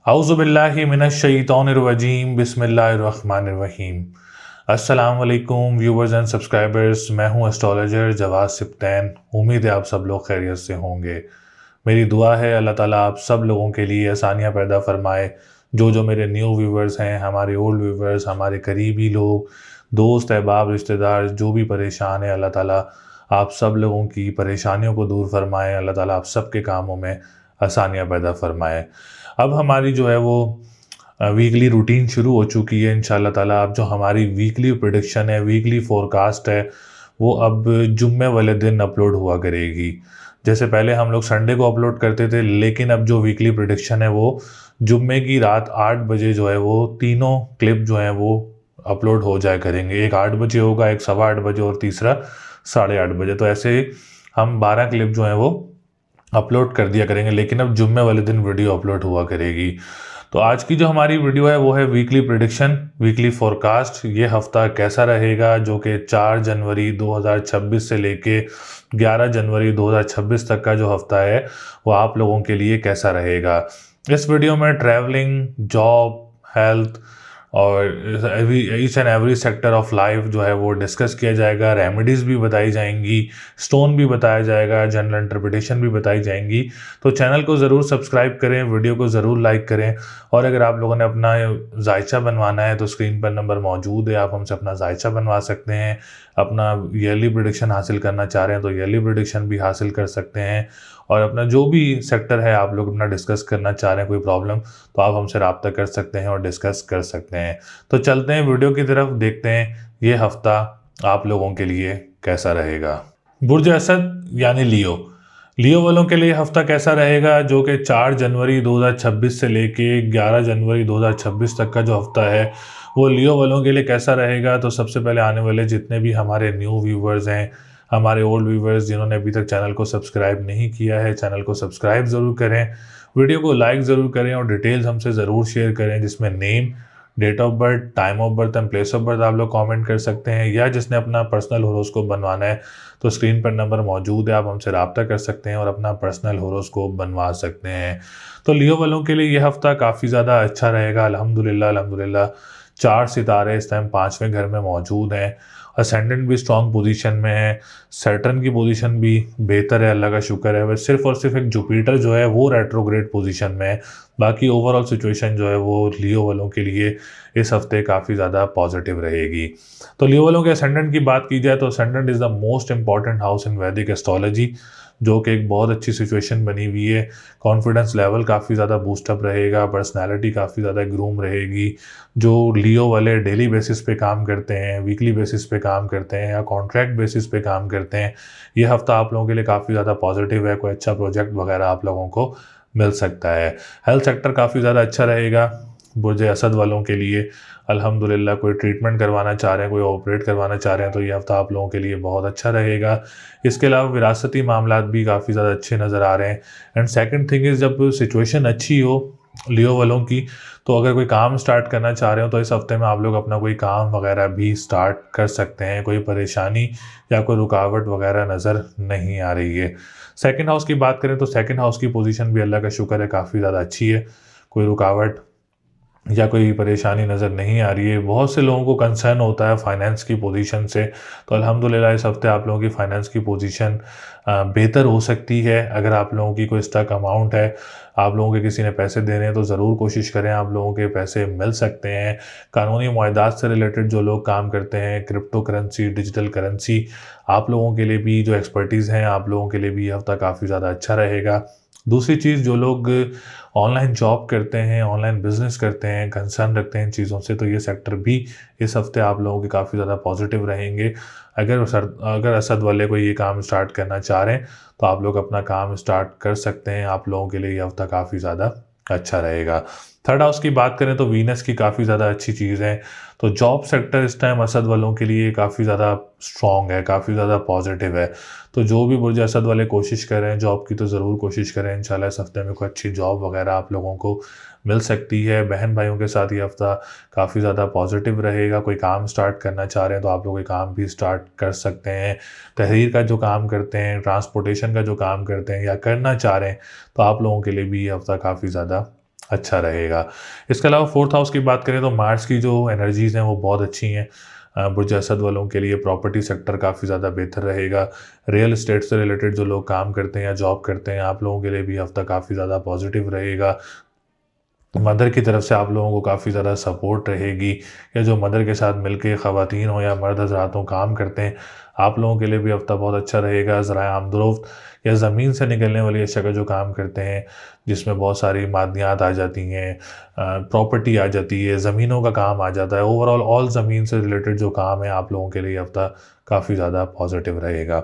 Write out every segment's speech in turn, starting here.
औज़ुबिल्लाहि मिनश्शैतानिर्रजीम बिस्मिल्लाहिर्रहमानिर्रहीम। अस्सलाम वालेकुम व्यूवर्स एंड सब्सक्राइबर्स, मैं हूं एस्ट्रोलॉजर जवाद सिप्तैन। उम्मीद है आप सब लोग खैरियत से होंगे। मेरी दुआ है अल्लाह ताला आप सब लोगों के लिए आसानियां पैदा फरमाए। जो मेरे न्यू व्यूवर्स हैं, हमारे ओल्ड व्यूवर्स, हमारे करीबी लोग, दोस्त अहबाब रिश्तेदार जो भी परेशान है, अल्लाह ताला आप सब लोगों की परेशानियों को दूर फरमाए। अल्लाह ताला आप सब के कामों में आसानियां पैदा फरमाए। अब हमारी जो है वो वीकली रूटीन शुरू हो चुकी है इंशाल्लाह ताला। अब जो हमारी वीकली प्रेडिक्शन है, वीकली फोरकास्ट है, वो अब जुम्मे वाले दिन अपलोड हुआ करेगी। जैसे पहले हम लोग संडे को अपलोड करते थे, लेकिन अब जो वीकली प्रेडिक्शन है वो जुम्मे की रात 8 बजे जो है वो तीनों क्लिप जो हैं वो अपलोड हो जाया करेंगे। एक 8 बजे होगा, एक 8:15 और तीसरा 8:30 बजे। तो ऐसे हम 12 क्लिप जो हैं वो अपलोड कर दिया करेंगे, लेकिन अब जुम्मे वाले दिन वीडियो अपलोड हुआ करेगी। तो आज की जो हमारी वीडियो है वो है वीकली प्रेडिक्शन, वीकली फोरकास्ट। ये हफ्ता कैसा रहेगा, जो कि 4 जनवरी 2026 से लेके 11 जनवरी 2026 तक का जो हफ्ता है वो आप लोगों के लिए कैसा रहेगा। इस वीडियो में ट्रैवलिंग, जॉब, हेल्थ और each and every sector of life जो है वो डिस्कस किया जाएगा। रेमेडीज़ भी बताई जाएंगी, स्टोन भी बताया जाएगा, जनरल इंटरप्रिटेशन भी बताई जाएंगी। तो चैनल को ज़रूर सब्सक्राइब करें, वीडियो को ज़रूर लाइक करें। और अगर आप लोगों ने अपना जायचा बनवाना है तो स्क्रीन पर नंबर मौजूद है, आप हमसे अपना जायचा बनवा सकते हैं। अपना ईयरली प्रेडिक्शन हासिल करना चाह रहे हैं तो ईयरली प्रेडिक्शन भी हासिल कर सकते हैं। और अपना जो भी सेक्टर है आप लोग अपना डिस्कस करना चाह रहे हैं, कोई प्रॉब्लम, तो आप हमसे रब्ता कर सकते हैं और डिस्कस कर सकते हैं। तो चलते हैं वीडियो की तरफ, देखते हैं ये हफ्ता आप लोगों के लिए कैसा रहेगा। बुर्ज असद यानी लियो, लियो वालों के लिए हफ्ता कैसा रहेगा, जो कि 4 जनवरी 2026 से लेके 11 जनवरी 2026 तक का जो हफ्ता है वो लियो वालों के लिए कैसा रहेगा। तो सबसे पहले आने वाले जितने भी हमारे न्यू व्यूवर्स हैं, हमारे ओल्ड व्यूवर्स जिन्होंने अभी तक चैनल को सब्सक्राइब नहीं किया है, चैनल को सब्सक्राइब ज़रूर करें, वीडियो को लाइक ज़रूर करें और डिटेल्स हमसे ज़रूर शेयर करें, जिसमें name, date of birth, time of birth and place of birth आप लोग कमेंट कर सकते हैं। या जिसने अपना पर्सनल होरोस्कोप बनवाना है तो स्क्रीन पर नंबर मौजूद है, आप हमसे रब्ता कर सकते हैं और अपना पर्सनल होरोस्कोप बनवा सकते हैं। तो लियो वालों के लिए ये हफ्ता काफ़ी ज़्यादा अच्छा रहेगा। अल्हम्दुलिल्लाह अल्हम्दुलिल्लाह 4 सितारे इस टाइम 5वें घर में मौजूद हैं। असेंडेंट भी स्ट्रॉन्ग पोजीशन में है, सैटर्न की पोजीशन भी बेहतर है, अल्लाह का शुक्र है। बस सिर्फ और सिर्फ एक जुपिटर जो है वो रेट्रोग्रेड पोजीशन में है। बाकी ओवरऑल सिचुएशन जो है वो लियो वालों के लिए इस हफ्ते काफ़ी ज़्यादा पॉजिटिव रहेगी। तो लियो वालों के असेंडेंट की बात की जाए तो ascendant is the most important house in वैदिक एस्ट्रोलॉजी, जो कि एक बहुत अच्छी सिचुएशन बनी हुई है। कॉन्फिडेंस लेवल काफ़ी ज़्यादा बूस्टअप रहेगा, पर्सनैलिटी काफ़ी ज़्यादा ग्रूम रहेगी। जो लियो वाले डेली बेसिस पे काम करते हैं, वीकली बेसिस पे काम करते हैं या कॉन्ट्रैक्ट बेसिस पे काम करते हैं, ये हफ्ता आप लोगों के लिए काफ़ी ज़्यादा पॉजिटिव है। कोई अच्छा प्रोजेक्ट वगैरह आप लोगों को मिल सकता है। हेल्थ सेक्टर काफ़ी ज़्यादा अच्छा रहेगा बुर्ज असद वालों के लिए। अल्हम्दुलिल्लाह कोई ट्रीटमेंट करवाना चाह रहे हैं, कोई ऑपरेट करवाना चाह रहे हैं तो ये हफ्ता आप लोगों के लिए बहुत अच्छा रहेगा। इसके अलावा विरासती मामलात भी काफ़ी ज़्यादा अच्छे नज़र आ रहे हैं। एंड सेकंड थिंग इज़, जब सिचुएशन अच्छी हो लियो वालों की, तो अगर कोई काम स्टार्ट करना चाह रहे हो तो इस हफ्ते में आप लोग अपना कोई काम वगैरह भी स्टार्ट कर सकते हैं। कोई परेशानी या कोई रुकावट वगैरह नज़र नहीं आ रही है। सेकंड हाउस की बात करें तो सेकंड हाउस की पोजीशन भी अल्लाह का शुक्र है काफ़ी ज़्यादा अच्छी है। कोई रुकावट या कोई परेशानी नज़र नहीं आ रही है। बहुत से लोगों को कंसर्न होता है फाइनेंस की पोजीशन से, तो अल्हम्दुलिल्लाह इस हफ्ते आप लोगों की फाइनेंस की पोजीशन बेहतर हो सकती है। अगर आप लोगों की कोई स्टक अमाउंट है, आप लोगों के किसी ने पैसे देने हैं, तो ज़रूर कोशिश करें, आप लोगों के पैसे मिल सकते हैं। कानूनी मुआहदात से रिलेटेड जो लोग काम करते हैं, क्रिप्टो करेंसी, डिजिटल करेंसी, आप लोगों के लिए भी जो एक्सपर्टीज़ हैं, आप लोगों के लिए भी ये हफ्ता काफ़ी ज़्यादा अच्छा रहेगा। दूसरी चीज़, जो लोग ऑनलाइन जॉब करते हैं, ऑनलाइन बिजनेस करते हैं, कंसर्न रखते हैं इन चीज़ों से, तो ये सेक्टर भी इस हफ्ते आप लोगों के काफ़ी ज़्यादा पॉजिटिव रहेंगे। अगर असद वाले को ये काम स्टार्ट करना चाह रहे हैं तो आप लोग अपना काम स्टार्ट कर सकते हैं। आप लोगों के लिए ये हफ्ता काफ़ी ज़्यादा अच्छा रहेगा। थर्ड हाउस की बात करें तो वीनस की काफ़ी ज़्यादा अच्छी चीज़ है। तो जॉब सेक्टर इस टाइम असद वालों के लिए काफ़ी ज़्यादा स्ट्रॉन्ग है, काफ़ी ज़्यादा पॉजिटिव है। तो जो भी बुर्ज असद वाले कोशिश कर रहे हैं जॉब की, तो ज़रूर कोशिश करें। इंशाल्लाह इस हफ्ते में कोई अच्छी जॉब वगैरह आप लोगों को मिल सकती है। बहन भाइयों के साथ ये हफ्ता काफ़ी ज़्यादा पॉजिटिव रहेगा। कोई काम स्टार्ट करना चाह रहे हैं तो आप लोग ये काम भी स्टार्ट कर सकते हैं। तहरीर का जो काम करते हैं, ट्रांसपोर्टेशन का जो काम करते हैं या करना चाह रहे हैं, तो आप लोगों के लिए भी ये हफ्ता काफ़ी ज़्यादा अच्छा रहेगा। इसके अलावा फोर्थ हाउस की बात करें तो मार्स की जो एनर्जीज़ हैं वो बहुत अच्छी हैं। बुर्ज असद वालों के लिए प्रॉपर्टी सेक्टर काफ़ी ज़्यादा बेहतर रहेगा। रियल एस्टेट से रिलेटेड जो लोग काम करते हैं या जॉब करते हैं, आप लोगों के लिए भी हफ्ता काफ़ी ज़्यादा पॉजिटिव रहेगा। मदर की तरफ से आप लोगों को काफ़ी ज़्यादा सपोर्ट रहेगी, या जो मदर के साथ मिलके ख़वातीन हो या मर्द हज़रात हों काम करते हैं, आप लोगों के लिए भी हफ़्ता बहुत अच्छा रहेगा। ज़राए आमदोरफ़्त या ज़मीन से निकलने वाली अशिया का जो काम करते हैं, जिसमें बहुत सारी मादनियात आ जाती हैं, प्रॉपर्टी आ जाती है, ज़मीनों का काम आ जाता है, ओवरऑल ऑल ज़मीन से रिलेटेड जो काम है, आप लोगों के लिए हफ़्ता काफ़ी ज़्यादा पॉजिटिव रहेगा।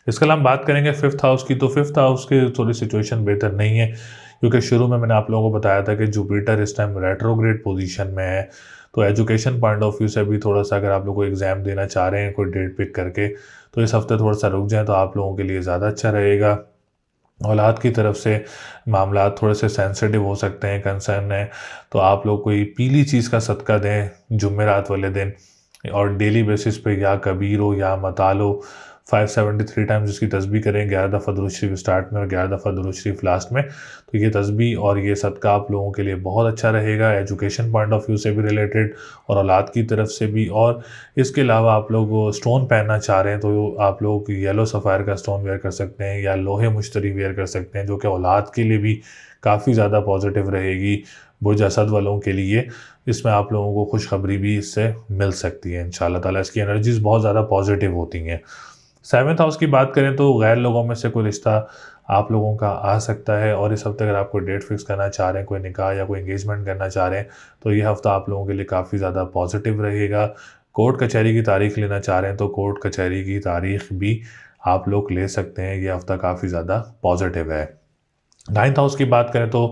इसके अलावा हम बात करेंगे फिफ्थ हाउस की, तो फिफ्थ हाउस की थोड़ी सिचुएशन बेहतर नहीं है, क्योंकि शुरू में मैंने आप लोगों को बताया था कि जुपिटर इस टाइम रेट्रोग्रेड पोजीशन में है। तो एजुकेशन पॉइंट ऑफ व्यू से भी थोड़ा-सा, अगर आप लोग कोई एग्ज़ाम देना चाह रहे हैं कोई डेट पिक करके, तो इस हफ़्ते थोड़ा-सा रुक जाएँ तो आप लोगों के लिए ज़्यादा अच्छा रहेगा। औलाद की तरफ से मामलात थोड़े से सेंसिटिव हो सकते हैं, कंसर्न है, तो आप लोग कोई पीली चीज़ का सदका दें जुमेरात वाले दिन, और डेली बेसिस पे या कबीर हो या मताल हो, 573 टाइम्स इसकी तस्बीह करें, 11 दफ़ा दुरूद शरीफ स्टार्ट में और 11 दफ़ा दुरूद शरीफ लास्ट में। तो ये तस्बीह और ये सदका आप लोगों के लिए बहुत अच्छा रहेगा, एजुकेशन पॉइंट ऑफ व्यू से भी रिलेटेड और औलाद की तरफ से भी। और इसके अलावा आप लोग स्टोन पहनना चाह रहे हैं तो आप लोग येलो सफ़ायर का स्टोन वेयर कर सकते हैं या लोहे मुश्तरी वेयर कर सकते हैं, जो कि औलाद के लिए भी काफ़ी ज़्यादा पॉजिटिव रहेगी। बुर्ज असद वालों के लिए इसमें आप लोगों को खुशखबरी भी इससे मिल सकती है इंशाल्लाह ताला। इसकी एनर्जीज़ बहुत ज़्यादा पॉजिटिव होती हैं। सेवंथ हाउस की बात करें तो गैर लोगों में से कोई रिश्ता आप लोगों का आ सकता है, और इस हफ्ते अगर आप कोई डेट फिक्स करना चाह रहे हैं, कोई निकाह या कोई एंगेजमेंट करना चाह रहे हैं, तो ये हफ्ता आप लोगों के लिए काफ़ी ज़्यादा पॉजिटिव रहेगा। कोर्ट कचहरी की तारीख लेना चाह रहे हैं तो कोर्ट कचहरी की तारीख भी आप लोग ले सकते हैं। ये हफ्ता काफ़ी ज़्यादा पॉजिटिव है। नाइन्थ हाउस की बात करें तो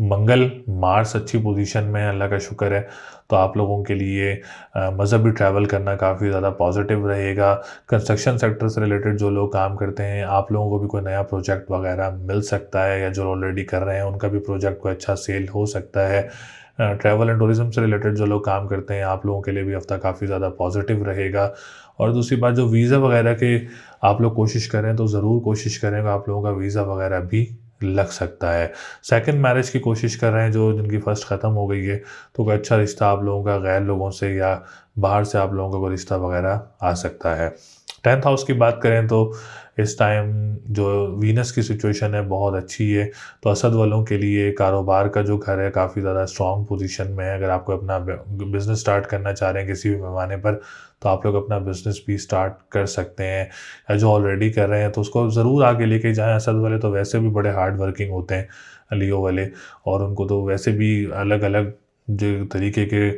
मंगल मार्स अच्छी पोजीशन में है, अल्लाह का शुक्र है। तो आप लोगों के लिए मज़हबी ट्रैवल करना काफ़ी ज़्यादा पॉजिटिव रहेगा। कंस्ट्रक्शन सेक्टर से रिलेटेड जो लोग काम करते हैं, आप लोगों को भी कोई नया प्रोजेक्ट वगैरह मिल सकता है, या जो ऑलरेडी कर रहे हैं उनका भी प्रोजेक्ट कोई अच्छा सेल हो सकता है। ट्रैवल एंड टूरिज़्म से रिलेटेड जो लोग काम करते हैं, आप लोगों के लिए भी हफ्ता काफ़ी ज़्यादा पॉजिटिव रहेगा। और दूसरी बात, जो वीज़ा वगैरह के आप लोग कोशिश करें तो ज़रूर कोशिश करें, आप लोगों का वीज़ा वगैरह भी लग सकता है। सेकंड मैरिज की कोशिश कर रहे हैं जो जिनकी फ़र्स्ट ख़त्म हो गई है, तो कोई अच्छा रिश्ता आप लोगों का गैर लोगों से या बाहर से आप लोगों का कोई रिश्ता वगैरह आ सकता है। 10th हाउस की बात करें तो इस टाइम जो वीनस की सिचुएशन है बहुत अच्छी है, तो असद वालों के लिए कारोबार का जो घर है काफ़ी ज़्यादा स्ट्रॉन्ग पोजीशन में है। अगर आपको अपना बिज़नेस स्टार्ट करना चाह रहे हैं किसी भी पैमाने पर, तो आप लोग अपना बिज़नेस भी स्टार्ट कर सकते हैं, या जो ऑलरेडी कर रहे हैं तो उसको ज़रूर आगे लेके जाएँ। असद वाले तो वैसे भी बड़े हार्ड वर्किंग होते हैं लियो वाले, और उनको तो वैसे भी अलग-अलग जो तरीके के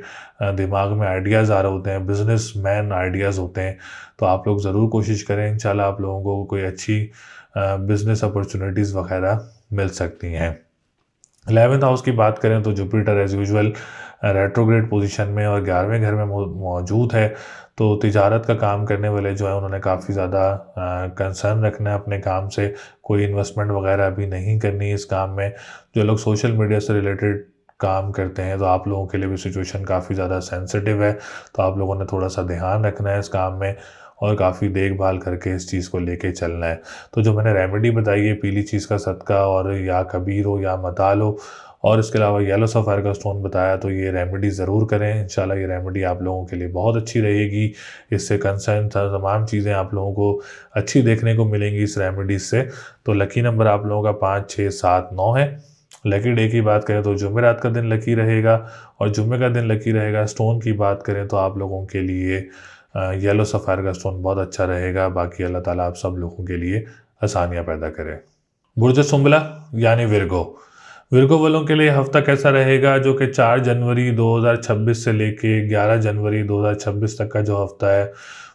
दिमाग में आइडियाज़ आ रहे होते हैं, बिज़नेसमैन आइडियाज़ होते हैं। तो आप लोग ज़रूर कोशिश करें, इंशाल्लाह आप लोगों को कोई अच्छी बिज़नेस अपॉर्चुनिटीज़ वगैरह मिल सकती हैं। 11th हाउस की बात करें तो Jupiter as usual retrograde position में और 11वें घर में मौजूद है। तो तिजारत का काम करने वाले जो हैं उन्होंने काफ़ी ज़्यादा कंसर्न रखना है अपने काम से, कोई इन्वेस्टमेंट वगैरह अभी नहीं करनी है इस काम में। जो लोग सोशल मीडिया से रिलेटेड काम करते हैं, तो आप लोगों के लिए भी सिचुएशन काफ़ी ज़्यादा सेंसिटिव है, तो आप लोगों ने थोड़ा-सा ध्यान रखना है इस काम में और काफ़ी देखभाल करके इस चीज़ को लेके चलना है। तो जो मैंने रेमेडी बताई है, पीली चीज़ का सदका और या कबीर हो या मताल हो, और इसके अलावा येलो सफ़ायर का स्टोन बताया, तो ये रेमेडी ज़रूर करें। इंशाल्लाह ये रेमेडी आप लोगों के लिए बहुत अच्छी रहेगी। इससे कंसर्न तमाम चीज़ें आप लोगों को अच्छी देखने को मिलेंगी इस रेमेडी से। तो लकी नंबर आप लोगों का 5, 6, 7, 9 है। लकी डे की बात करें तो जुमेरात का दिन लकी रहेगा, और जुम्मे का दिन लकी रहेगा। स्टोन की बात करें तो आप लोगों के लिए येलो सफ़ायर का स्टोन बहुत अच्छा रहेगा। बाकी अल्लाह ताला आप सब लोगों के लिए आसानियाँ पैदा करे। बुर्ज सुंबला यानी विर्गो, विर्गो वालों के लिए हफ्ता कैसा रहेगा, जो कि 4 जनवरी 2026 से लेके 11 जनवरी 2026 तक का जो हफ्ता है,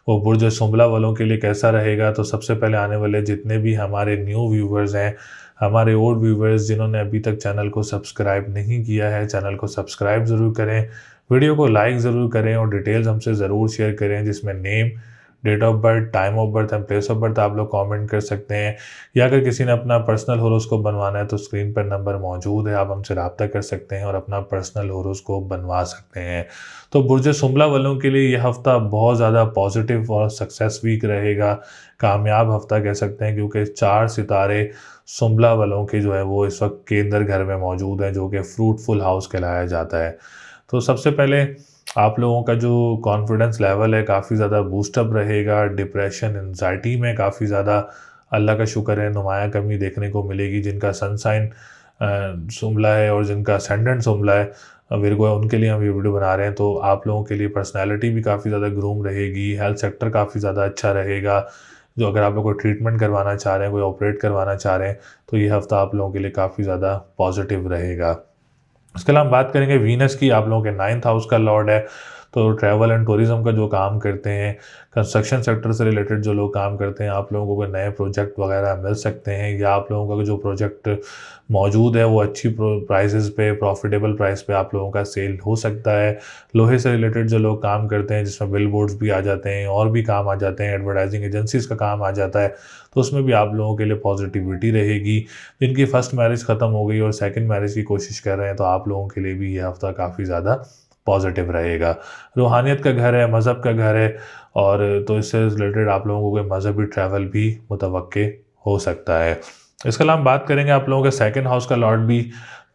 वो बुर्ज सुंबला वालों के लिए कैसा रहेगा। तो सबसे पहले आने वाले जितने भी हमारे न्यू व्यूवर्स हैं, हमारे ओल्ड व्यूवर्स जिन्होंने अभी तक चैनल को सब्सक्राइब नहीं किया है, चैनल को सब्सक्राइब ज़रूर करें, वीडियो को लाइक ज़रूर करें और डिटेल्स हमसे ज़रूर शेयर करें, जिसमें name, date of birth, time of birth and place of birth आप लोग कमेंट कर सकते हैं। या अगर किसी ने अपना पर्सनल होरोस्कोप बनवाना है तो स्क्रीन पर नंबर मौजूद है, आप हमसे रब्ता कर सकते हैं और अपना पर्सनल होरोस्कोप बनवा सकते हैं। तो बुर्ज सुंबला वालों के लिए यह हफ़्ता बहुत ज़्यादा पॉजिटिव और सक्सेस वीक रहेगा, कामयाब हफ़्ता कह सकते हैं, क्योंकि 4 सितारे सुम्बला वालों के जो है वो इस वक्त केंद्र घर में मौजूद हैं, जो कि फ्रूटफुल हाउस कहलाया जाता है। तो सबसे पहले आप लोगों का जो कॉन्फिडेंस लेवल है काफ़ी ज़्यादा बूस्टअप रहेगा। डिप्रेशन, एंजाइटी में काफ़ी ज़्यादा अल्लाह का शुक्र है नुमाया कमी देखने को मिलेगी। जिनका सन साइन सुम्बला है और जिनका असेंडेंट सुम्बला है, विर्गो है, उनके लिए हम ये वीडियो बना रहे हैं। तो आप लोगों के लिए पर्सनैलिटी भी काफ़ी ज़्यादा ग्रूम रहेगी। हेल्थ सेक्टर काफ़ी ज़्यादा अच्छा रहेगा। जो अगर आप लोग कोई ट्रीटमेंट करवाना चाह रहे हैं, कोई ऑपरेट करवाना चाह रहे हैं, तो ये हफ़्ता आप लोगों के लिए काफ़ी ज़्यादा पॉजिटिव रहेगा। उसके अलावा हम बात करेंगे वीनस की। आप लोगों के 9th हाउस का लॉर्ड है, तो ट्रैवल एंड टूरिज़्म का जो काम करते हैं, कंस्ट्रक्शन सेक्टर से रिलेटेड जो लोग काम करते हैं, आप लोगों को कोई नए प्रोजेक्ट वगैरह मिल सकते हैं, या आप लोगों का जो प्रोजेक्ट मौजूद है वो अच्छी प्राइसेस पे, प्रॉफिटेबल प्राइस पे आप लोगों का सेल हो सकता है। लोहे से रिलेटेड जो लोग काम करते हैं, जिसमें बिल बोर्ड्स भी आ जाते हैं और भी काम आ जाते हैं, एडवर्टाइजिंग एजेंसीज़ का काम आ जाता है, तो उसमें भी आप लोगों के लिए पॉजिटिविटी रहेगी। जिनकी फ़र्स्ट मैरिज ख़त्म हो गई और सेकंड मैरिज की कोशिश कर रहे हैं, तो आप लोगों के लिए भी ये हफ़्ता काफ़ी ज़्यादा पॉजिटिव रहेगा। रूहानियत का घर है, मज़हब का घर है, और तो इससे रिलेटेड आप लोगों को कोई मज़हबी ट्रैवल भी मुतवक्के हो सकता है। इसके अलावा हम बात करेंगे आप लोगों के सेकंड हाउस का लॉर्ड भी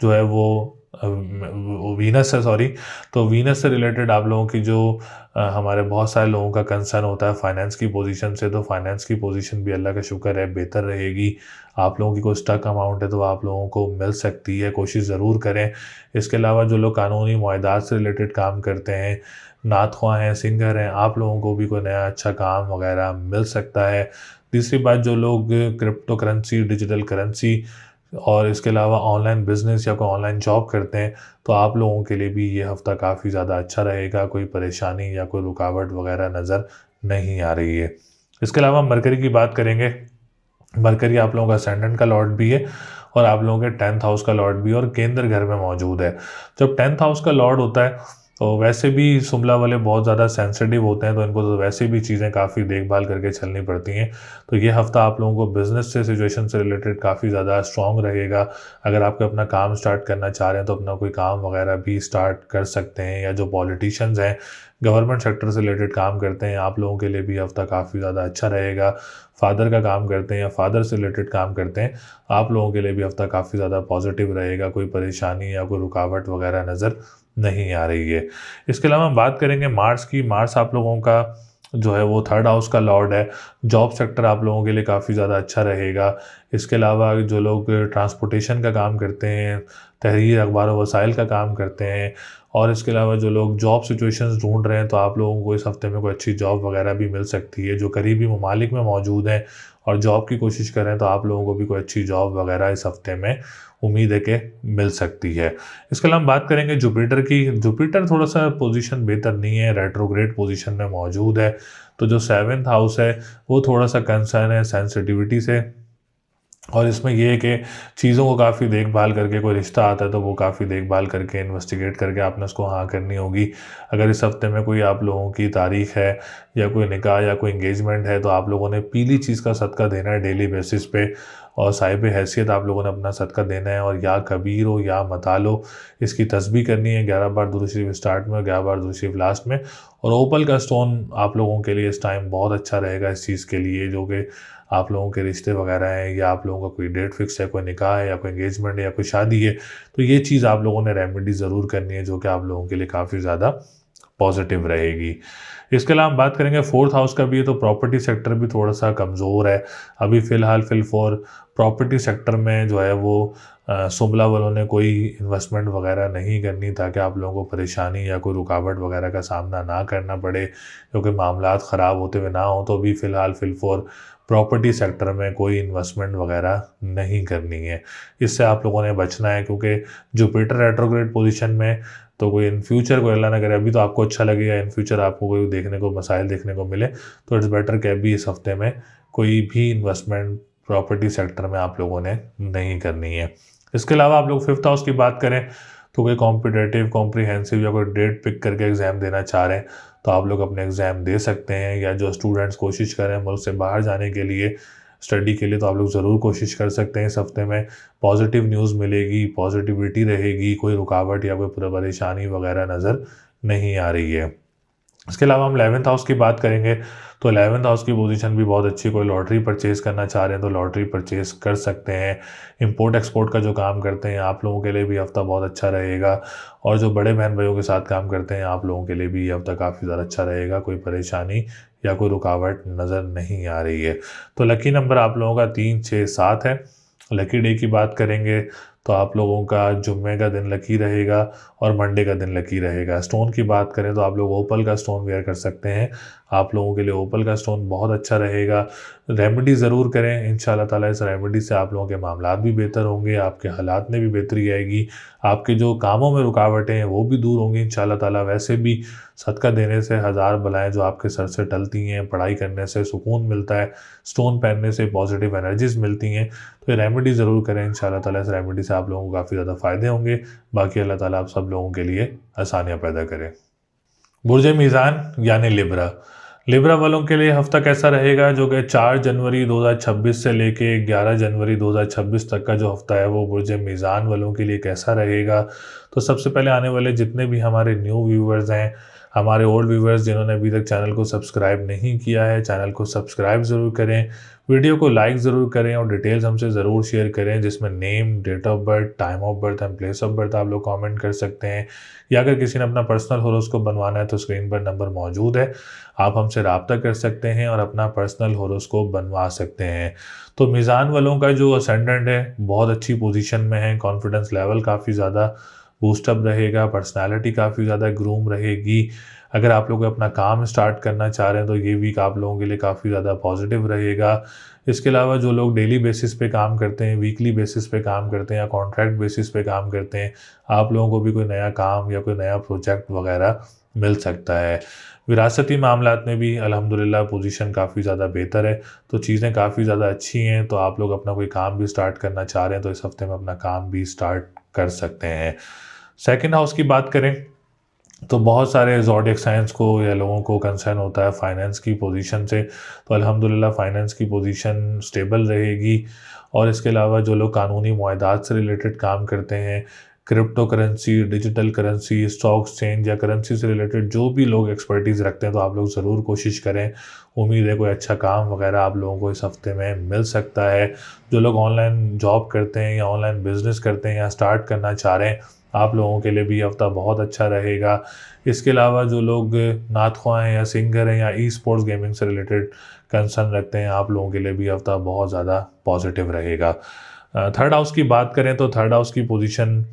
जो है वो वीनस है, सॉरी। तो वीनस से रिलेटेड आप लोगों की जो हमारे बहुत सारे लोगों का कंसर्न होता है फाइनेंस की पोजीशन से, तो फाइनेंस की पोजीशन भी अल्लाह का शुक्र है बेहतर रहेगी। आप लोगों की कोई स्टक अमाउंट है तो आप लोगों को मिल सकती है, कोशिश ज़रूर करें। इसके अलावा जो लोग कानूनी मुआहदात से रिलेटेड काम करते हैं, नात ख्वाह हैं, सिंगर हैं, आप लोगों को भी कोई नया अच्छा काम वगैरह मिल सकता है। तीसरी बात, जो लोग क्रिप्टो करेंसी, डिजिटल करेंसी और इसके अलावा ऑनलाइन बिज़नेस या कोई ऑनलाइन जॉब करते हैं, तो आप लोगों के लिए भी ये हफ़्ता काफ़ी ज़्यादा अच्छा रहेगा। कोई परेशानी या कोई रुकावट वगैरह नज़र नहीं आ रही है। इसके अलावा हम मरकरी की बात करेंगे। मरकरी आप लोगों का असेंडेंट का लॉर्ड भी है और आप लोगों के 10th हाउस का लॉर्ड भी है और केंद्र घर में मौजूद है। जब 10th हाउस का लॉर्ड होता है, तो वैसे भी सुम्बला वाले बहुत ज़्यादा सेंसिटिव होते हैं, तो इनको तो वैसे भी चीज़ें काफ़ी देखभाल करके चलनी पड़ती हैं। तो ये हफ़्ता आप लोगों को बिज़नेस से, सिचुएशन से रिलेटेड काफ़ी ज़्यादा स्ट्रॉन्ग रहेगा। अगर आपको अपना काम स्टार्ट करना चाह रहे हैं, तो अपना कोई काम वगैरह भी स्टार्ट कर सकते हैं। या जो पॉलिटिशियंस हैं, गवर्नमेंट सेक्टर से रिलेटेड काम करते हैं, आप लोगों के लिए भी हफ़्ता काफ़ी ज़्यादा अच्छा रहेगा। फादर का काम करते हैं या फादर से रिलेटेड काम करते हैं, आप लोगों के लिए भी हफ़्ता काफ़ी ज़्यादा पॉजिटिव रहेगा। कोई परेशानी या कोई रुकावट वगैरह नज़र नहीं आ रही है। इसके अलावा हम बात करेंगे मार्स की। मार्स आप लोगों का जो है वो 3rd हाउस का लॉर्ड है। जॉब सेक्टर आप लोगों के लिए काफ़ी ज़्यादा अच्छा रहेगा। इसके अलावा जो लोग ट्रांसपोर्टेशन का काम करते हैं, तहरीर, अखबार व वसाइल का काम करते हैं, और इसके अलावा जो लोग जॉब सिचुएशंस ढूंढ रहे हैं, तो आप लोगों को इस हफ़्ते में कोई अच्छी जॉब वगैरह भी मिल सकती है। जो करीबी ममालिक में मौजूद हैं और जॉब की कोशिश कर रहे हैं, तो आप लोगों को भी कोई अच्छी जॉब वगैरह इस हफ़्ते में उम्मीद है कि मिल सकती है। इसके अलावा हम बात करेंगे जुपिटर की। जुपिटर थोड़ा-सा पोज़ीशन बेहतर नहीं है, रेट्रोग्रेड पोज़ीशन में मौजूद है। तो जो 7th हाउस है, वो थोड़ा-सा कंसर्न है सेंसिटिविटी से, और इसमें ये है कि चीज़ों को काफ़ी देखभाल करके, कोई रिश्ता आता है तो वो काफ़ी देखभाल करके, इन्वेस्टिगेट करके आपने उसको हाँ करनी होगी। अगर इस हफ़्ते में कोई आप लोगों की तारीख़ है या कोई निकाह या कोई एंगेजमेंट है, तो आप लोगों ने पीली चीज़ का सदका देना है डेली बेसिस पे, और साहिब हैसियत आप लोगों ने अपना सदका देना है। और या कबीर हो या मतालो, इसकी तस्बीह करनी है 11 बार दुरूद शरीफ स्टार्ट में और 11 बार दुरूद शरीफ लास्ट में। और ओपल का स्टोन आप लोगों के लिए इस टाइम बहुत अच्छा रहेगा इस चीज़ के लिए, जो कि आप लोगों के रिश्ते वगैरह हैं, या आप लोगों का कोई डेट फिक्स है, कोई निकाह है या कोई एंगेजमेंट है या कोई शादी है, तो ये चीज़ आप लोगों ने रेमेडी ज़रूर करनी है, जो कि आप लोगों के लिए काफ़ी ज़्यादा पॉजिटिव रहेगी। इसके अलावा हम बात करेंगे 4th हाउस का भी है। तो प्रॉपर्टी सेक्टर भी थोड़ा-सा कमज़ोर है अभी फ़िलहाल फ़िलफ़ोर। प्रॉपर्टी सेक्टर में जो है वो सुम्बला वालों ने कोई इन्वेस्टमेंट वगैरह नहीं करनी, ताकि आप लोगों को परेशानी या कोई रुकावट वगैरह का सामना ना करना पड़े, क्योंकि मामलात ख़राब होते हुए ना हो। तो अभी फ़िलहाल फ़िलफ़ोर प्रॉपर्टी सेक्टर में कोई इन्वेस्टमेंट वगैरह नहीं करनी है। इससे आप लोगों ने बचना है, क्योंकि जुपिटर रेट्रोग्रेड पोजीशन में, तो कोई इन फ्यूचर, कोई अल्लाह ना करे, अभी तो आपको अच्छा लगेगा, इन फ्यूचर आपको कोई देखने को मसाइल देखने को मिले, तो इट्स बेटर कि अभी इस हफ़्ते में कोई भी इन्वेस्टमेंट प्रॉपर्टी सेक्टर में आप लोगों ने नहीं करनी है। इसके अलावा आप लोग 5th हाउस की बात करें, तो कोई कॉम्पिटिटिव, कॉम्प्रिहेंसिव या कोई डेट पिक करके एग्ज़ाम देना चाह रहे हैं, तो आप लोग अपने एग्ज़ाम दे सकते हैं। या जो स्टूडेंट्स कोशिश कर रहे हैं मुल्क से बाहर जाने के लिए, स्टडी के लिए, तो आप लोग ज़रूर कोशिश कर सकते हैं। इस हफ़्ते में पॉजिटिव न्यूज़ मिलेगी, पॉजिटिविटी रहेगी, कोई रुकावट या कोई परेशानी वगैरह नज़र नहीं आ रही है। इसके अलावा हम 11th हाउस की बात करेंगे तो 11th हाउस की पोजीशन भी बहुत अच्छी। कोई लॉटरी परचेज करना चाह रहे हैं तो लॉटरी परचेज कर सकते हैं। इंपोर्ट एक्सपोर्ट का जो काम करते हैं आप लोगों के लिए भी हफ्ता बहुत अच्छा रहेगा। और जो बड़े बहन भाइयों के साथ काम करते हैं आप लोगों के लिए भी ये हफ्ता काफ़ी ज़्यादा अच्छा रहेगा। कोई परेशानी या कोई रुकावट नज़र नहीं आ रही है। तो लकी नंबर आप लोगों का 3, 6, 7 है। लकी डे की बात करेंगे तो आप लोगों का जुम्मे का दिन लकी रहेगा और मंडे का दिन लकी रहेगा। स्टोन की बात करें तो आप लोग ओपल का स्टोन वेयर कर सकते हैं। आप लोगों के लिए ओपल का स्टोन बहुत अच्छा रहेगा। रेमेडी ज़रूर करें, इंशाल्लाह ताला इस रेमेडी से आप लोगों के मामलात भी बेहतर होंगे, आपके हालात में भी बेहतरी आएगी, आपके जो कामों में रुकावटें हैं वो भी दूर होंगी इंशाल्लाह ताला। वैसे भी सदका देने से हज़ार बलाएँ जो आपके सर से टलती हैं, पढ़ाई करने से सुकून मिलता है, स्टोन पहनने से पॉजिटिव एनर्जीज़ मिलती हैं। तो ये रेमेडी ज़रूर करें, इंशाल्लाह ताला इस रेमेडी से आप लोगों को काफ़ी ज़्यादा फ़ायदे होंगे। बाकी अल्लाह ताला आप सब लोगों के लिए आसानियाँ पैदा करे। बुर्ज मीज़ान यानी लिब्रा। लिब्रा वालों के लिए हफ्ता कैसा रहेगा? जो कि 4 जनवरी 2026 से लेके 11 जनवरी 2026 तक का जो हफ्ता है वो बुर्ज मीज़ान वालों के लिए कैसा रहेगा? तो सबसे पहले आने वाले जितने भी हमारे न्यू व्यूवर्स हैं, हमारे ओल्ड व्यूवर्स जिन्होंने अभी तक चैनल को सब्सक्राइब नहीं किया है, चैनल को सब्सक्राइब ज़रूर करें, वीडियो को लाइक ज़रूर करें और डिटेल्स हमसे ज़रूर शेयर करें जिसमें name, date of birth, time of birth and place of birth आप लोग कमेंट कर सकते हैं। या अगर किसी ने अपना पर्सनल होरोस्कोप बनवाना है तो स्क्रीन पर नंबर मौजूद है, आप हमसे रब्ता कर सकते हैं और अपना पर्सनल होरोस्कोप बनवा सकते हैं। तो मीज़ान वालों का जो असेंडेंट है बहुत अच्छी पोजीशन में है, कॉन्फिडेंस लेवल काफ़ी ज़्यादा बूस्टअप रहेगा, पर्सनैलिटी काफ़ी ज़्यादा ग्रूम रहेगी। अगर आप लोग अपना काम स्टार्ट करना चाह रहे हैं तो ये वीक आप लोगों के लिए काफ़ी ज़्यादा पॉजिटिव रहेगा। इसके अलावा जो लोग डेली बेसिस पे काम करते हैं, वीकली बेसिस पे काम करते हैं या कॉन्ट्रैक्ट बेसिस पे काम करते हैं, आप लोगों को भी कोई नया काम या कोई नया प्रोजेक्ट वगैरह मिल सकता है। विरासती मामलात में भी अल्हम्दुलिल्लाह पोजीशन काफ़ी ज़्यादा बेहतर है, तो चीज़ें काफ़ी ज़्यादा अच्छी हैं। तो आप लोग अपना कोई काम भी स्टार्ट करना चाह रहे हैं तो इस हफ्ते में अपना काम भी स्टार्ट कर सकते हैं। सेकंड हाउस की बात करें तो बहुत सारे ज़ोडिएक साइंस को या लोगों को कंसर्न होता है फाइनेंस की पोजीशन से। तो अल्हम्दुलिल्लाह फाइनेंस की पोजीशन स्टेबल रहेगी। और इसके अलावा जो लोग कानूनी मुआहदात से रिलेटेड काम करते हैं, crypto currency, digital currency, stock exchange या करेंसी से रिलेटेड जो भी लोग एक्सपर्टीज़ रखते हैं तो आप लोग ज़रूर कोशिश करें। उम्मीद है कोई अच्छा काम वगैरह आप लोगों को इस हफ्ते में मिल सकता है। जो लोग ऑनलाइन जॉब करते हैं या ऑनलाइन बिज़नेस करते हैं या स्टार्ट करना चाह रहे हैं आप लोगों के लिए भी ये हफ्ता बहुत अच्छा रहेगा। इसके अलावा जो लोग नात ख़्वाह हैं या सिंगर हैं या ई स्पोर्ट्स गेमिंग से रिलेटेड कंसर्न रखते हैं आप लोगों के लिए भी हफ्ता बहुत ज़्यादा पॉजिटिव रहेगा। थर्ड हाउस की बात करें तो थर्ड हाउस की पोजीशन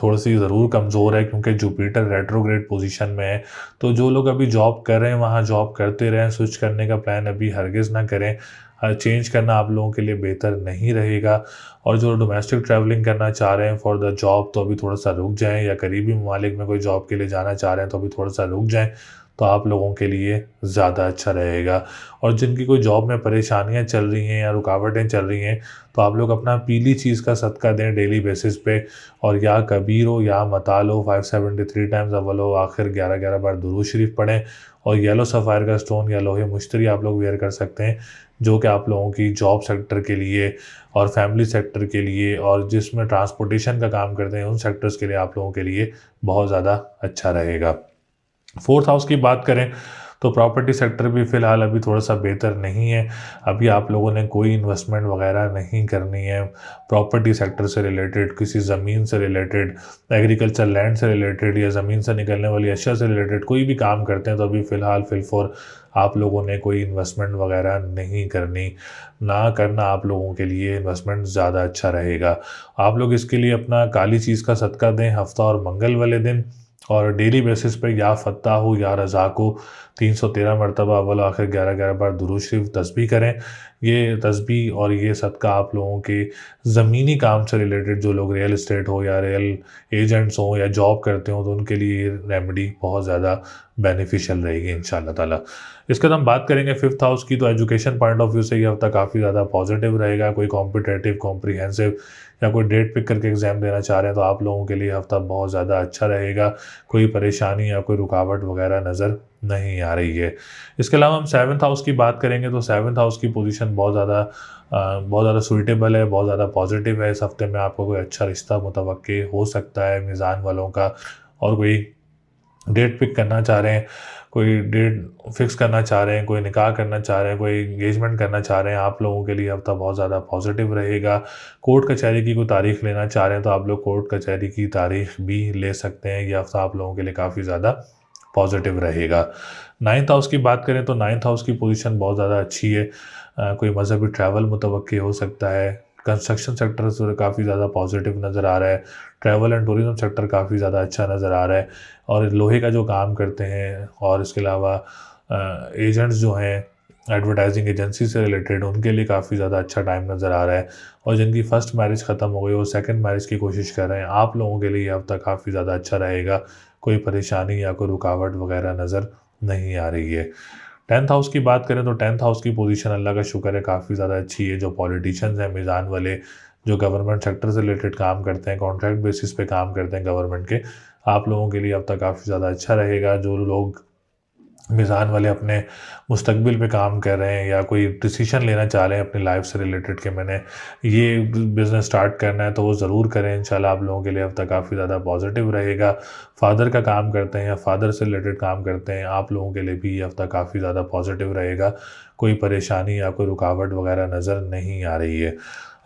थोड़ी-सी ज़रूर कमज़ोर है क्योंकि जुपिटर रेट्रोग्रेड पोजीशन में है। तो जो लोग अभी जॉब कर रहे हैं वहाँ जॉब करते रहें, स्विच करने का प्लान अभी हरगिज़ ना करें। चेंज करना आप लोगों के लिए बेहतर नहीं रहेगा। और जो डोमेस्टिक ट्रैवलिंग करना चाह रहे हैं फॉर द जॉब तो अभी थोड़ा-सा रुक जाएँ, या करीबी ममालिक में कोई जॉब के लिए जाना चाह रहे हैं तो अभी थोड़ा-सा रुक जाएँ, तो आप लोगों के लिए ज़्यादा अच्छा रहेगा। और जिनकी कोई जॉब में परेशानियाँ चल रही हैं या रुकावटें चल रही हैं, तो आप लोग अपना पीली चीज़ का सदका दें डेली बेसिस पे। और या कबीर या मतालो 573 टाइम्स अव्वल व आखिर 11-11 बार दुरूद शरीफ पढ़ें। और येलो सफ़ायर का स्टोन या लोहे मुश्तरी आप लोग वेयर कर सकते हैं, जो कि आप लोगों की जॉब सेक्टर के लिए और फैमिली सेक्टर के लिए और जिसमें ट्रांसपोर्टेशन का काम करते हैं उन सेक्टर्स के लिए आप लोगों के लिए बहुत ज़्यादा अच्छा रहेगा। फोर्थ हाउस की बात करें तो प्रॉपर्टी सेक्टर भी फ़िलहाल अभी थोड़ा-सा बेहतर नहीं है। अभी आप लोगों ने कोई इन्वेस्टमेंट वगैरह नहीं करनी है। प्रॉपर्टी सेक्टर से रिलेटेड, किसी ज़मीन से रिलेटेड, एग्रीकल्चर लैंड से रिलेटेड या ज़मीन से निकलने वाली अशिया से रिलेटेड कोई भी काम करते हैं तो अभी फ़िलहाल फ़िलफ़ोर आप लोगों ने कोई इन्वेस्टमेंट वगैरह नहीं करनी। ना करना आप लोगों के लिए इन्वेस्टमेंट ज़्यादा अच्छा रहेगा। आप लोग इसके लिए अपना काली चीज़ का सदका दें हफ्ता और मंगल वाले दिन। और डेली बेसिस पे या फ़त्ताहु या रज़ाक़ु 313 मरतबा अव्वल आखिर 11-11 बार दुरूद शरीफ तस्बीह करें। ये तस्बीह और ये सदका आप लोगों के ज़मीनी काम से रिलेटेड जो लोग रियल एस्टेट हो या रियल एजेंट्स हों या जॉब करते हों तो उनके लिए ये रेमेडी बहुत ज़्यादा बेनिफिशियल रहेगी इंशाअल्लाह ताला। इसके बाद हम बात करेंगे फिफ्थ हाउस की। तो एजुकेशन पॉइंट ऑफ व्यू से ये हफ्ता काफ़ी ज़्यादा पॉजिटिव रहेगा। कोई कॉम्पिटिटिव, कॉम्प्रिहेंसिव या कोई डेट पिक करके एग्ज़ाम देना चाह रहे हैं तो आप लोगों के लिए हफ्ता बहुत ज़्यादा अच्छा रहेगा। कोई परेशानी या कोई रुकावट वगैरह नज़र नहीं आ रही है। इसके अलावा हम सेवंथ हाउस की बात करेंगे तो सेवंथ हाउस की पोजीशन बहुत ज़्यादा सूटेबल है, बहुत ज़्यादा पॉजिटिव है। इस हफ्ते में आपको कोई अच्छा रिश्ता मुतवक्के हो सकता है मीज़ान वालों का। और कोई डेट पिक करना चाह रहे हैं, कोई डेट फिक्स करना चाह रहे हैं, कोई निकाह करना चाह रहे हैं, कोई एंगेजमेंट करना चाह रहे हैं, आप लोगों के लिए हफ्ता बहुत ज़्यादा पॉजिटिव रहेगा। कोर्ट कचहरी की कोई तारीख़ लेना चाह रहे हैं तो आप लोग कोर्ट कचहरी की तारीख़ भी ले सकते हैं। ये हफ्ता आप लोगों के लिए काफ़ी ज़्यादा पॉजिटिव रहेगा। 9th हाउस की बात करें तो 9th हाउस की पोजीशन बहुत ज़्यादा अच्छी है। कोई मज़हबी ट्रैवल मुतवक्की हो सकता है। कंस्ट्रक्शन सेक्टर से काफ़ी ज़्यादा पॉजिटिव नज़र आ रहा है। ट्रैवल एंड टूरिज़्म सेक्टर काफ़ी ज़्यादा अच्छा नज़र आ रहा है। और लोहे का जो काम करते हैं और इसके अलावा एजेंट्स जो हैं एडवर्टाइजिंग एजेंसी से रिलेटेड, उनके लिए काफ़ी ज़्यादा अच्छा टाइम नज़र आ रहा है। और जिनकी फ़र्स्ट मैरिज ख़त्म हो गई वो सेकंड मैरिज की कोशिश कर रहे हैं, आप लोगों के लिए ये हफ़्ता काफ़ी ज़्यादा अच्छा रहेगा। कोई परेशानी या कोई रुकावट वगैरह नज़र नहीं आ रही है। 10th हाउस की बात करें तो 10th हाउस की पोजीशन अल्लाह का शुक्र है काफ़ी ज़्यादा अच्छी है। जो पॉलिटिशियंस हैं मीज़ान वाले, जो गवर्नमेंट सेक्टर से रिलेटेड काम करते हैं, कॉन्ट्रैक्ट बेसिस पे काम करते हैं गवर्नमेंट के, आप लोगों के लिए अब तक काफ़ी ज़्यादा अच्छा रहेगा। जो लोग मीज़ान वाले अपने मुस्तकबिल पे काम कर रहे हैं या कोई डिसीजन लेना चाह रहे हैं अपनी लाइफ से रिलेटेड कि मैंने ये बिज़नेस स्टार्ट करना है, तो वो ज़रूर करें। इंशाल्लाह आप लोगों के लिए हफ्ता काफ़ी ज़्यादा पॉजिटिव रहेगा। फादर का काम करते हैं या फादर से रिलेटेड काम करते हैं, आप लोगों के लिए भी ये हफ्ता काफ़ी ज़्यादा पॉजिटिव रहेगा। कोई परेशानी या कोई रुकावट वगैरह नज़र नहीं आ रही है।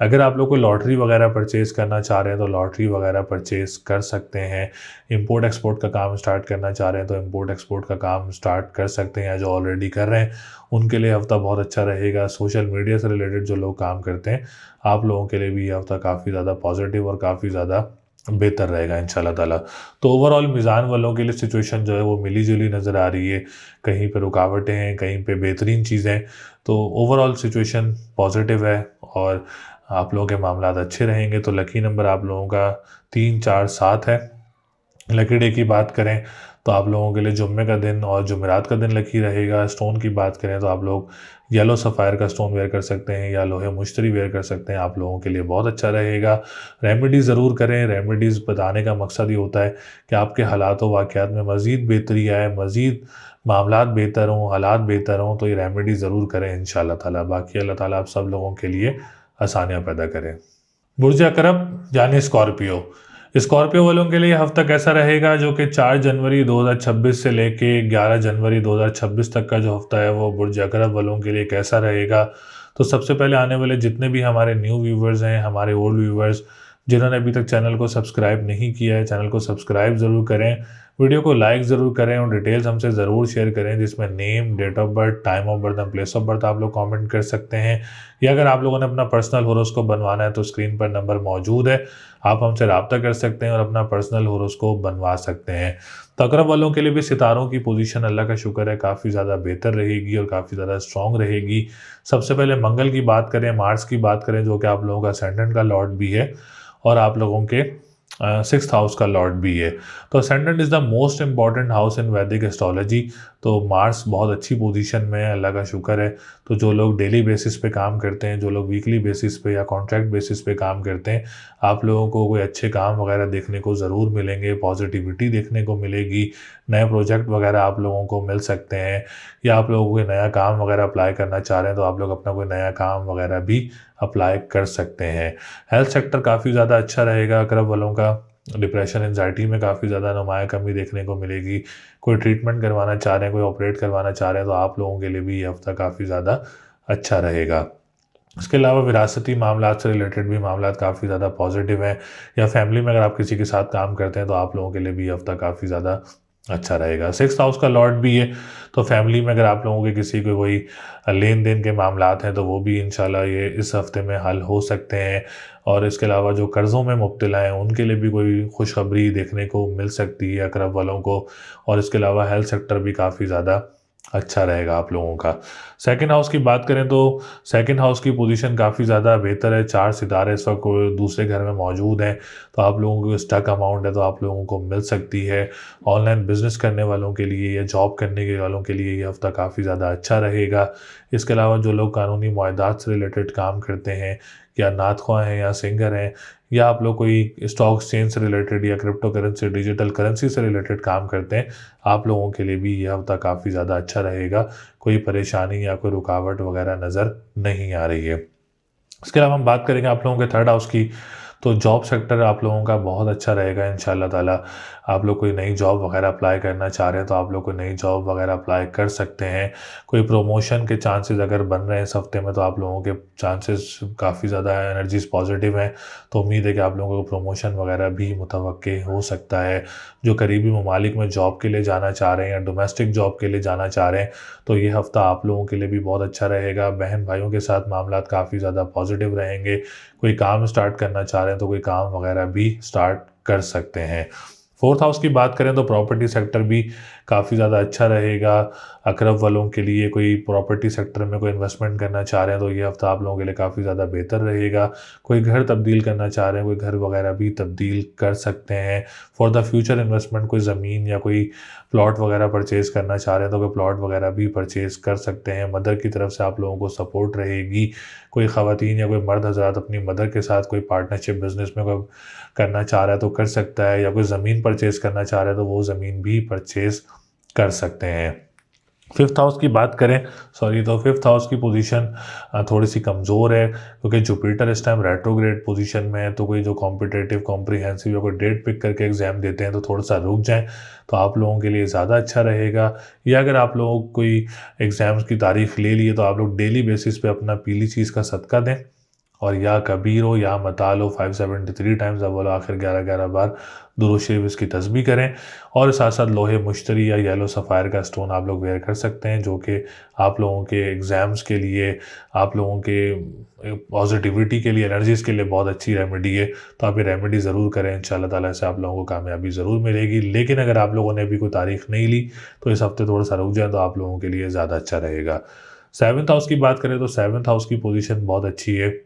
अगर आप लोग को लॉटरी वगैरह परचेज़ करना चाह रहे हैं तो लॉटरी वगैरह परचेज़ कर सकते हैं। इंपोर्ट एक्सपोर्ट का काम स्टार्ट करना चाह रहे हैं तो इंपोर्ट एक्सपोर्ट का काम स्टार्ट कर सकते हैं, या जो ऑलरेडी कर रहे हैं उनके लिए हफ्ता बहुत अच्छा रहेगा। सोशल मीडिया से रिलेटेड जो लोग काम करते हैं, आप लोगों के लिए भी ये हफ्ता काफ़ी ज़्यादा पॉजिटिव और काफ़ी ज़्यादा बेहतर रहेगा इंशाल्लाह ताला। तो ओवरऑल मीज़ान वालों के लिए सिचुएशन जो है वो मिली-जुली नज़र आ रही है। कहीं पे रुकावटें हैं, कहीं पे बेहतरीन चीज़ें। तो ओवरऑल सिचुएशन पॉजिटिव है और आप लोगों के मामलात अच्छे रहेंगे। तो लकी नंबर आप लोगों का 3, 4, 7 है। लकी डे की बात करें तो आप लोगों के लिए जुम्मे का दिन और जुमेरात का दिन लकी रहेगा। स्टोन की बात करें तो आप लोग येलो सफ़ायर का स्टोन वेयर कर सकते हैं या लोहे मुश्तरी वेयर कर सकते हैं, आप लोगों के लिए बहुत अच्छा रहेगा। रेमेडीज़ ज़रूर करें। रेमेडीज़ बताने का मकसद ये होता है कि आपके हालात व वाक़यात में मज़ीद बेहतरी आए, मज़ीद मामलात बेहतर हों, हालात बेहतर हों, तो ये रेमेडी ज़रूर करें इंशाल्लाह ताला। बाकी अल्लाह ताला आप सब लोगों के लिए आसानियाँ पैदा करें। बुर्ज अकरब यानी स्कॉर्पियो, स्कॉर्पियो वालों के लिए हफ्ता कैसा रहेगा, जो कि 4 जनवरी 2026 से लेके 11 जनवरी 2026 तक का जो हफ्ता है वो बुर्ज अकरब वालों के लिए कैसा रहेगा। तो सबसे पहले आने वाले जितने भी हमारे न्यू व्यूवर्स हैं, हमारे ओल्ड व्यूवर्स जिन्होंने अभी तक चैनल को सब्सक्राइब नहीं किया है, चैनल को सब्सक्राइब ज़रूर करें, वीडियो को लाइक ज़रूर करें और डिटेल्स हमसे ज़रूर शेयर करें, जिसमें name, date of birth, time of birth and place of birth आप लोग कमेंट कर सकते हैं। या अगर आप लोगों ने अपना पर्सनल होरोस्कोप बनवाना है तो स्क्रीन पर नंबर मौजूद है, आप हमसे रब्ता कर सकते हैं और अपना पर्सनल होरोस्कोप बनवा सकते हैं। तो अकरब वालों के लिए भी सितारों की पोजीशन अल्लाह का शुक्र है काफ़ी ज़्यादा बेहतर रहेगी और काफ़ी ज़्यादा स्ट्रॉन्ग रहेगी। सबसे पहले मंगल की बात करें, मार्स की बात करें, जो कि आप लोगों का असेंडेंट का लॉर्ड भी है और आप लोगों के 6th हाउस का लॉर्ड भी है। तो ascendant is the most important house in वैदिक एस्ट्रोलॉजी। तो मार्स बहुत अच्छी पोजीशन में है, अल्लाह का शुक्र है। तो जो लोग डेली बेसिस पे काम करते हैं, जो लोग वीकली बेसिस पे या कॉन्ट्रैक्ट बेसिस पे काम करते हैं, आप लोगों को कोई अच्छे काम वगैरह देखने को ज़रूर मिलेंगे, पॉजिटिविटी देखने को मिलेगी, नए प्रोजेक्ट वगैरह आप लोगों को मिल सकते हैं, या आप लोगों को कोई नया काम वगैरह अप्लाई करना चाह रहे हैं तो आप लोग अपना कोई नया काम वगैरह भी अप्लाई कर सकते हैं। हेल्थ सेक्टर काफ़ी ज़्यादा अच्छा रहेगा अकरब वालों का। डिप्रेशन, एंजाइटी में काफ़ी ज़्यादा नुमाया कमी देखने को मिलेगी। कोई ट्रीटमेंट करवाना चाह रहे हैं, कोई ऑपरेट करवाना चाह रहे हैं तो आप लोगों के लिए भी ये हफ्ता काफ़ी ज़्यादा अच्छा रहेगा। इसके अलावा विरासती मामलात से रिलेटेड भी मामलात काफ़ी ज़्यादा पॉजिटिव हैं, या फैमिली में अगर आप किसी के साथ काम करते हैं तो आप लोगों के लिए भी ये हफ्ता काफ़ी ज़्यादा अच्छा रहेगा। 6th हाउस का लॉर्ड भी है, तो फैमिली में अगर आप लोगों के किसी को कोई लेन देन के मामलात हैं तो वो भी इंशाल्लाह ये इस हफ्ते में हल हो सकते हैं। और इसके अलावा जो कर्ज़ों में मुब्तला हैं उनके लिए भी कोई खुशखबरी देखने को मिल सकती है अकरब वालों को। और इसके अलावा हेल्थ सेक्टर भी काफ़ी ज़्यादा अच्छा रहेगा आप लोगों का। सेकंड हाउस की बात करें तो सेकंड हाउस की पोजीशन काफ़ी ज़्यादा बेहतर है। 4 सितारे इस वक्त दूसरे घर में मौजूद हैं, तो आप लोगों को स्टक अमाउंट है तो आप लोगों को मिल सकती है। ऑनलाइन बिज़नेस करने वालों के लिए या जॉब करने के वालों के लिए ये हफ्ता काफ़ी ज़्यादा अच्छा रहेगा। इसके अलावा जो लोग कानूनी मुआहदात से रिलेटेड काम करते हैं, या नात ख्वाह हैं या सिंगर हैं, या आप लोग कोई स्टॉक एक्सचेंज से रिलेटेड या क्रिप्टो करेंसी, डिजिटल करेंसी से रिलेटेड काम करते हैं, आप लोगों के लिए भी यह हफ्ता काफ़ी ज़्यादा अच्छा रहेगा। कोई परेशानी या कोई रुकावट वगैरह नज़र नहीं आ रही है। इसके अलावा हम बात करेंगे आप लोगों के 3rd हाउस की। तो जॉब सेक्टर आप लोगों का बहुत अच्छा रहेगा इंशाल्लाह ताला। आप लोग कोई नई जॉब वगैरह अप्लाई करना चाह रहे हैं तो आप लोग कोई नई जॉब वगैरह अप्लाई कर सकते हैं। कोई प्रमोशन के चांसेस अगर बन रहे हैं इस हफ्ते में तो आप लोगों के चांसेस काफ़ी ज़्यादा एनर्जीज पॉजिटिव हैं। तो उम्मीद है कि आप लोगों को प्रमोशन वगैरह भी मुतवक्के हो सकता है। जो करीबी ममालिक में जॉब के लिए जाना चाह रहे हैं या डोमेस्टिक जॉब के लिए जाना चाह रहे हैं तो ये हफ़्ता आप लोगों के लिए भी बहुत अच्छा रहेगा। बहन भाइयों के साथ मामलात काफ़ी ज़्यादा पॉजिटिव रहेंगे। कोई काम स्टार्ट करना चाह रहे हैं तो कोई काम वगैरह भी स्टार्ट कर सकते हैं। फोर्थ हाउस की बात करें तो प्रॉपर्टी सेक्टर भी काफ़ी ज़्यादा अच्छा रहेगा। अकरब वालों के लिए कोई प्रॉपर्टी सेक्टर में कोई इन्वेस्टमेंट करना चाह रहे हैं तो ये हफ़्ता आप लोगों के लिए काफ़ी ज़्यादा बेहतर रहेगा। कोई घर तब्दील करना चाह रहे हैं, कोई घर वगैरह भी तब्दील कर सकते हैं। फॉर द फ्यूचर इन्वेस्टमेंट कोई ज़मीन या कोई प्लॉट वगैरह परचेज़ करना चाह रहे हैं तो कोई प्लॉट वगैरह भी परचेज़ कर सकते हैं। मदर की तरफ से आप लोगों को सपोर्ट रहेगी। कोई ख़वातीन या कोई मर्द हज़रात अपनी मदर के साथ कोई पार्टनरशिप बिज़नेस में कोई करना चाह रहा है तो कर सकता है, या कोई ज़मीन परचेज़ करना चाह रहा है तो वो ज़मीन भी परचेज़ कर सकते हैं। फिफ्थ हाउस की बात करें, तो फिफ्थ हाउस की पोजीशन थोड़ी सी कमज़ोर है क्योंकि जुपिटर इस टाइम रेट्रोग्रेड पोजीशन में है। तो कोई जो कॉम्पिटिटिव कॉम्प्रिहेंसिव या कोई डेट पिक करके एग्ज़ाम देते हैं तो थोड़ा सा रुक जाएं तो आप लोगों के लिए ज़्यादा अच्छा रहेगा। या अगर आप लोगों को कोई एग्ज़ाम्स की तारीख ले लिए तो आप लोग डेली बेसिस पे अपना पीली चीज़ का सदका दें और या कबीर या मतालो 573 टाइम्स अव्वल आखिर 11-11 बार दुरूद शरीफ इसकी तस्बीह करें। और साथ साथ लोहे मुश्तरी या येलो सफ़ायर का स्टोन आप लोग वेयर कर सकते हैं जो कि आप लोगों के एग्ज़ाम्स के लिए, आप लोगों के पॉजिटिविटी के लिए, एनर्जीज़ के लिए बहुत अच्छी रेमेडी है। तो आप ये रेमेडी ज़रूर करें, इंशाल्लाह ताला से आप लोगों को कामयाबी ज़रूर मिलेगी। लेकिन अगर आप लोगों ने अभी कोई तारीख नहीं ली तो इस हफ्ते थोड़ा सा रुक जाए तो आप लोगों के लिए ज़्यादा अच्छा रहेगा। सेवन्थ हाउस की बात करें तो सेवन्थ हाउस की पोजीशन बहुत अच्छी है।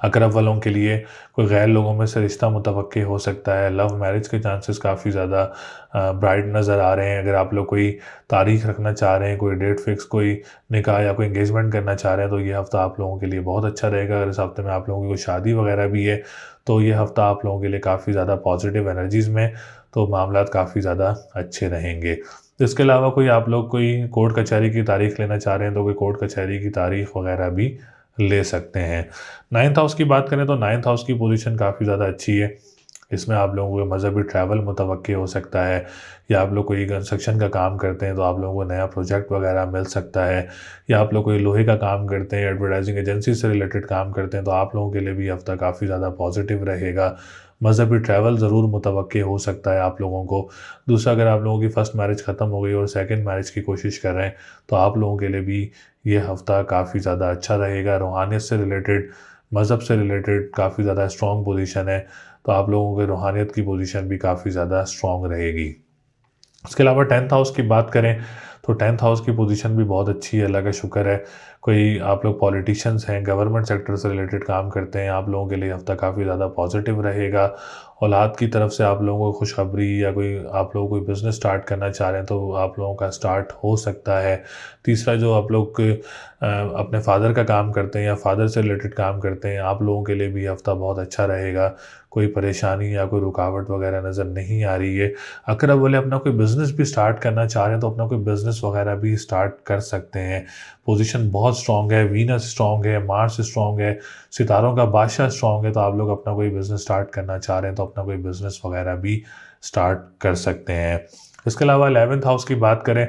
अकरब वालों के लिए कोई गैर लोगों में से रिश्ता मुतवक्के हो सकता है। लव मैरिज के चांसेस काफ़ी ज़्यादा ब्राइट नज़र आ रहे हैं। अगर आप लोग कोई तारीख रखना चाह रहे हैं, कोई डेट फिक्स, कोई निकाह या कोई एंगेजमेंट करना चाह रहे हैं तो ये हफ़्ता आप लोगों के लिए बहुत अच्छा रहेगा। अगर इस हफ़्ते में आप लोगों की कोई शादी वगैरह भी है तो ये हफ़्ता आप लोगों के लिए काफ़ी ज़्यादा पॉजिटिव एनर्जीज़ में, तो मामलात काफ़ी ज़्यादा अच्छे रहेंगे। इसके अलावा कोई आप लोग कोई कोर्ट कचहरी की तारीख लेना चाह रहे हैं तो कोई कोर्ट कचहरी की तारीख वगैरह भी ले सकते हैं। नाइन्थ हाउस की बात करें तो नाइन्थ हाउस की पोजीशन काफ़ी ज़्यादा अच्छी है। इसमें आप लोगों को मज़हबी ट्रैवल मुतवक्के हो सकता है, या आप लोग कोई कंस्ट्रक्शन का काम करते हैं तो आप लोगों को नया प्रोजेक्ट वगैरह मिल सकता है, या आप लोग कोई लोहे का काम करते हैं, एडवर्टाइजिंग एजेंसी से रिलेटेड काम करते हैं तो आप लोगों के लिए भी हफ़्ता काफ़ी ज़्यादा पॉजिटिव रहेगा। मज़हबी ट्रैवल ज़रूर मुतवक्के हो सकता है आप लोगों को। दूसरा, अगर आप लोगों की फ़र्स्ट मैरिज ख़त्म हो गई और सेकंड मैरिज की कोशिश कर रहे हैं तो आप लोगों के लिए भी ये हफ़्ता काफ़ी ज़्यादा अच्छा रहेगा। रूहानियत से रिलेटेड, मज़हब से रिलेटेड काफ़ी ज़्यादा स्ट्रॉन्ग पोजीशन है तो आप लोगों के रूहानियत की पोजीशन भी काफ़ी ज़्यादा स्ट्रॉन्ग रहेगी। इसके अलावा टेंथ हाउस की बात करें तो टेंथ हाउस की पोजीशन भी बहुत अच्छी है, अल्लाह का शुक्र है। कोई आप लोग पॉलिटिशियंस हैं, गवर्नमेंट सेक्टर से रिलेटेड काम करते हैं, आप लोगों के लिए हफ़्ता काफ़ी ज़्यादा पॉजिटिव रहेगा। औलाद की तरफ से आप लोगों को खुशखबरी, या कोई आप लोग कोई बिज़नेस स्टार्ट करना चाह रहे हैं तो आप लोगों का स्टार्ट हो सकता है। तीसरा, जो आप लोग अपने फ़ादर का काम करते हैं या फ़ादर से रिलेटेड काम करते हैं, आप लोगों के लिए भी हफ़्ता बहुत अच्छा रहेगा। कोई परेशानी या कोई रुकावट वगैरह नज़र नहीं आ रही है। अगर आप बोले अपना कोई बिज़नेस भी स्टार्ट करना चाह रहे हैं तो अपना कोई बिज़नेस वगैरह भी स्टार्ट कर सकते हैं। पोजीशन बहुत स्ट्रॉन्ग है, वीनस स्ट्रॉन्ग है, मार्स स्ट्रॉन्ग है, सितारों का बादशाह स्ट्रॉन्ग है। तो आप लोग अपना कोई बिज़नेस स्टार्ट करना चाह रहे हैं तो अपना कोई बिज़नेस वगैरह भी स्टार्ट कर सकते हैं। इसके अलावा 11th हाउस की बात करें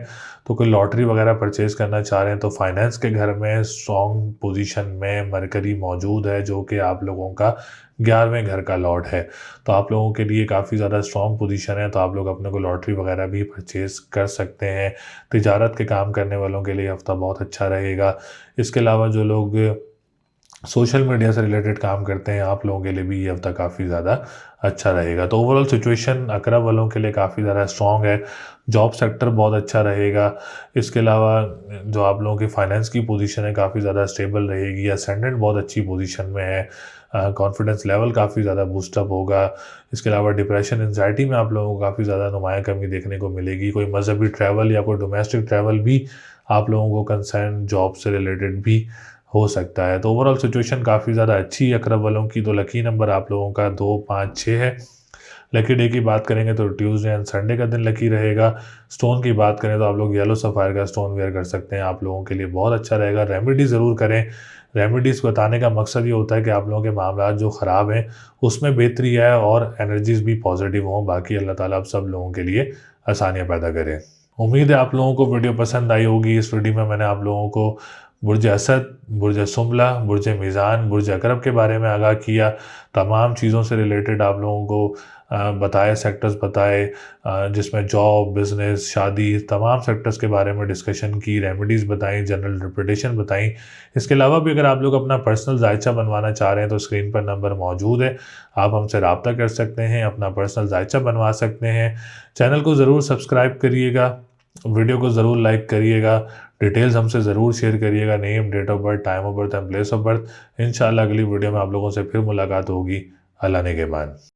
तो कोई लॉटरी वगैरह परचेज़ करना चाह रहे हैं तो फाइनेंस के घर में स्ट्रॉन्ग पोजीशन में मरकरी मौजूद है जो कि आप लोगों का 11वें घर का लॉर्ड है। तो आप लोगों के लिए काफ़ी ज़्यादा स्ट्रॉन्ग पोजीशन है, तो आप लोग अपने को लॉटरी वगैरह भी परचेज़ कर सकते हैं। तिजारत के काम करने वालों के लिए हफ़्ता बहुत अच्छा रहेगा। इसके अलावा जो लोग सोशल मीडिया से रिलेटेड काम करते हैं, आप लोगों के लिए भी ये हफ़्ता काफ़ी ज़्यादा अच्छा रहेगा। तो ओवरऑल सिचुएशन अकरब वालों के लिए काफ़ी ज़्यादा स्ट्रॉन्ग है। जॉब सेक्टर बहुत अच्छा रहेगा। इसके अलावा जो आप लोगों की फाइनेंस की पोजीशन है काफ़ी ज़्यादा स्टेबल रहेगी। असेंडेंट बहुत अच्छी पोजीशन में है। कॉन्फिडेंस लेवल काफ़ी ज़्यादा बूस्टअप होगा। इसके अलावा डिप्रेशन, एंजाइटी में आप लोगों को काफ़ी ज़्यादा नुमाया कमी देखने को मिलेगी। कोई मज़हबी ट्रैवल या कोई डोमेस्टिक ट्रैवल भी आप लोगों को कंसर्न जॉब से रिलेटेड भी हो सकता है। तो ओवरऑल सिचुएशन काफ़ी ज़्यादा अच्छी है अकरब वालों की। तो लकी नंबर आप लोगों का 2, 5, 6 है। लकी डे की बात करेंगे तो ट्यूसडे एंड संडे का दिन लकी रहेगा। स्टोन की बात करें तो आप लोग येलो सफ़ायर का स्टोन वेयर कर सकते हैं, आप लोगों के लिए बहुत अच्छा रहेगा। रेमेडी ज़रूर करें, रेमेडीज़ बताने का मकसद ये होता है कि आप लोगों के मामलात जो ख़राब हैं उसमें बेहतरी आए और एनर्जीज़ भी पॉजिटिव हों। बाकी अल्लाह ताला आप सब लोगों के लिए आसानियाँ पैदा करे। उम्मीद है आप लोगों को वीडियो पसंद आई होगी। इस वीडियो में मैंने आप लोगों को बुर्ज असद, बुर्ज सुमला, बुर्ज मीज़ान, बुर्ज अकरब के बारे में आगाह किया। तमाम चीज़ों से रिलेटेड आप लोगों को बताए, सेक्टर्स बताए, जिसमें जॉब, बिज़नेस, शादी, तमाम सेक्टर्स के बारे में डिस्कशन की, रेमेडीज़ बताई, जनरल इंटरप्रिटेशन बताई। इसके अलावा भी अगर आप लोग अपना पर्सनल जायचा बनवाना चाह रहे हैं तो स्क्रीन पर नंबर मौजूद है, आप हमसे रब्ता कर सकते हैं, अपना पर्सनल जायचा बनवा सकते हैं। चैनल को ज़रूर सब्सक्राइब करिएगा, वीडियो को ज़रूर लाइक करिएगा, डिटेल्स हमसे ज़रूर शेयर करिएगा, name, date of birth, time of birth and place of birth. इंशाल्लाह अगली वीडियो में आप लोगों से फिर मुलाकात होगी। अल्लाह ने के बाद।